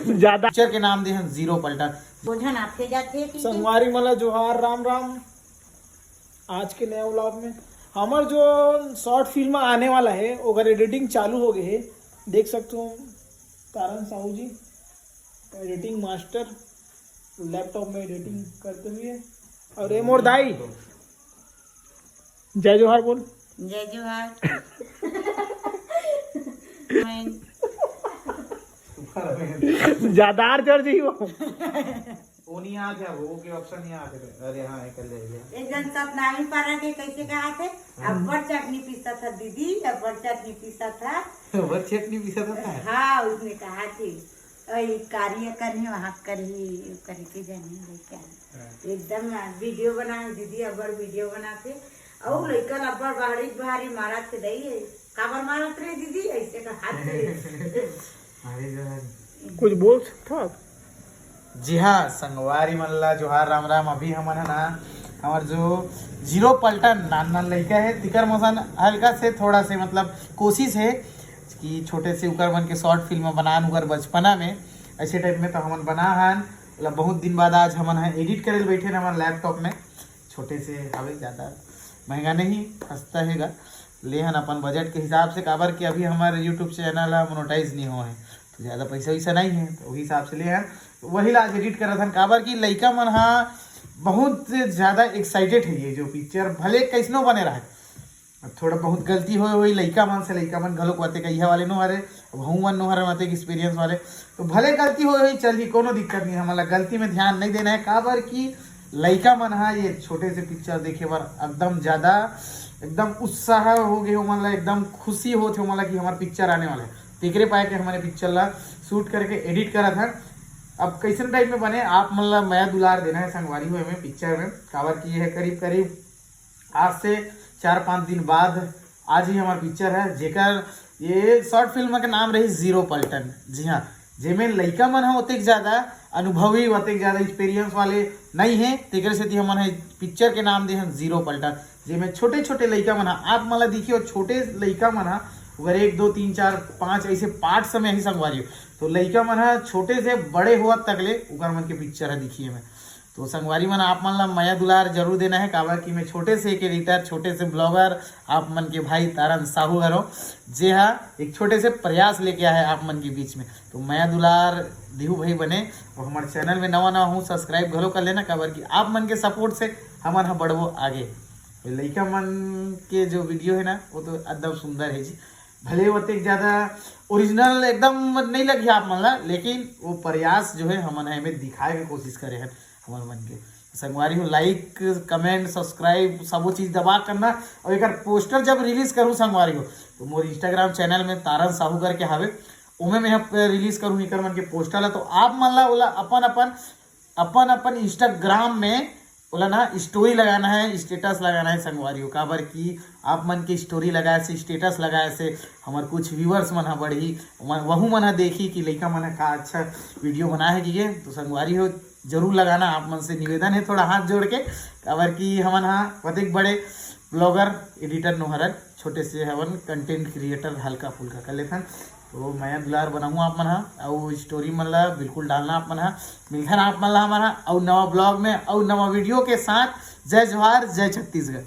ज्यादा पिक्चर के नाम दे हैं जीरो पलटन। बोझन आपके जाते संगवारी मला जोहार राम राम। आज के नए व्लॉग में हमार जो शॉर्ट फिल्म आने वाला है अगर एडिटिंग चालू हो गई है, देख सकते हो तारन साहू जी एडिटिंग मास्टर लैपटॉप में एडिटिंग करते हुए, और ये मोर दाई जय जोहार बोल। जय जोहार। ज्यादा चढ़ जी वो नहीं आ गया वो के ऑप्शन नहीं आ गया। अरे हाँ कर ले गया। एक जन सब नामी पारा के कैसे कहा थे अब्बर चटनी पीसा था दीदी, अब्बर चटनी पीसा था। वो चटनी पीसा था। हाँ उसने कहा थी कार्य करने वहाँ करके जाने क्या एकदम वीडियो बना दीदी, अब्बर वीडियो बनाते और लड़का अब्बर भारी मारा थे दही काबर मारत रहे दीदी ऐसे कहा कुछ बोल सकता। जी हाँ संगवारी मल्ला जोहार राम राम। अभी हमन है ना हमार जो जीरो पलटन नान लड़का है तिकर मौसन हल्का से थोड़ा से मतलब कोशिश है कि छोटे से उकर मन के शॉर्ट फिल्म बनान उकर बचपना में ऐसे टाइप में तो हमन बना हन मतलब बहुत दिन बाद आज हमन है एडिट करे बैठे न हमारे लैपटॉप में। छोटे से हवे ज़्यादा महंगा नहीं सस्ता हैगा ले हन अपन बजट के हिसाब से काबर कि अभी हमारे यूट्यूब चैनल है मोनेटाइज नहीं हो है तो ज़्यादा पैसा वैसा नहीं है तो वही हिसाब से ले हन वही लाज एडिट कर रहा था काबर की लड़का मन हाँ बहुत ज़्यादा एक्साइटेड है ये जो पिक्चर भले कैसनो बने रहा है। थोड़ा बहुत गलती हो वही लड़का मन घलोक वाते कहिया वाले नो हरे भऊ मन नो हरे वाते एक्सपीरियंस वाले तो भले गलती हो वही चल ही कोनो दिक्कत नहीं। हमारा गलती में ध्यान नहीं देना है काबर की लड़का मन हाँ ये छोटे से पिक्चर देखे बार एकदम ज़्यादा एकदम उत्साह हो गए हो मतलब एकदम खुशी होते हो मतलब कि हमारा पिक्चर आने वाला है। तिकरे पाए के हमारे पिक्चर ला शूट करके एडिट करा था। अब कैसे टाइप में बने आप मतलब मैं दुलार देना है संगवारी हुए में पिक्चर में काबर की है करीब आज से 4-5 दिन बाद आज ही हमारा पिक्चर है जेकर ये शॉर्ट फिल्म का नाम रही जीरो पलटन। जी हाँ जेमें लड़का मन है ओतेक ज़्यादा अनुभवी ओतेक ज़्यादा एक्सपीरियंस वाले नहीं है तेकर से हमन है पिक्चर के नाम दे हैं जीरो पलटन जेमें छोटे छोटे लड़का मन आप मतलब देखिए छोटे लड़का मन अगर 1 2 3 4 5 ऐसे पार्ट समय ही संगवारी हो तो लड़का मन छोटे से बड़े हुआ तक ले उकर मन के पिक्चर है दिखिए में तो संगवारी मन आप मन ला माया दुलार जरूर देना है काबर कि मैं छोटे से एक एडिटर छोटे से ब्लॉगर आप मन के भाई तारन साहू हरो जे हाँ एक छोटे से प्रयास लेके आए आप मन के बीच में तो माया दुलार दिहू भाई बने और हमारे चैनल में नवा हूँ सब्सक्राइब घलो कर लेना काबर कि आप मन के सपोर्ट से हमारे यहाँ बढ़वो आगे। लड़का मन के जो वीडियो है ना वो तो एकदम सुंदर है जी भले होते ज़्यादा ओरिजिनल एकदम नहीं लगी आप मन ला लेकिन वो प्रयास जो है हमन हमें दिखाए के कोशिश करे हैं हमारे मन के संगवारी हो लाइक कमेंट सब्सक्राइब सब वो चीज़ दबा करना और एक पोस्टर जब रिलीज करूँ संगवारी हो तो मोर इंस्टाग्राम चैनल में तारन साहू करके हावे उमें मैं रिलीज करूँ इकर मन के पोस्टर ला तो आप मन ला ओला अपन इंस्टाग्राम में बोला ना स्टोरी लगाना है स्टेटस लगाना है संगवारी हो काबर की आप मन के स्टोरी लगाए से स्टेटस लगाए से हमारे कुछ व्यूअर्स मन बढ़ी वहू मन देखी कि लड़का मन का अच्छा वीडियो बना है कि तो संगवारी हो जरूर लगाना आप मन से निवेदन है थोड़ा हाथ जोड़ के काबर की हमन हाँ अधिक बड़े ब्लॉगर एडिटर नोहरत छोटे से हवन कंटेंट क्रिएटर हल्का फुल्का कर लेते हैं तो मैं दुलार बनाऊँ आप मन और स्टोरी मन ला बिल्कुल डालना आप मन मिलता आप मन ला हमारा और नवा ब्लॉग में और नवा वीडियो के साथ। जय जोहार जय छत्तीसगढ़।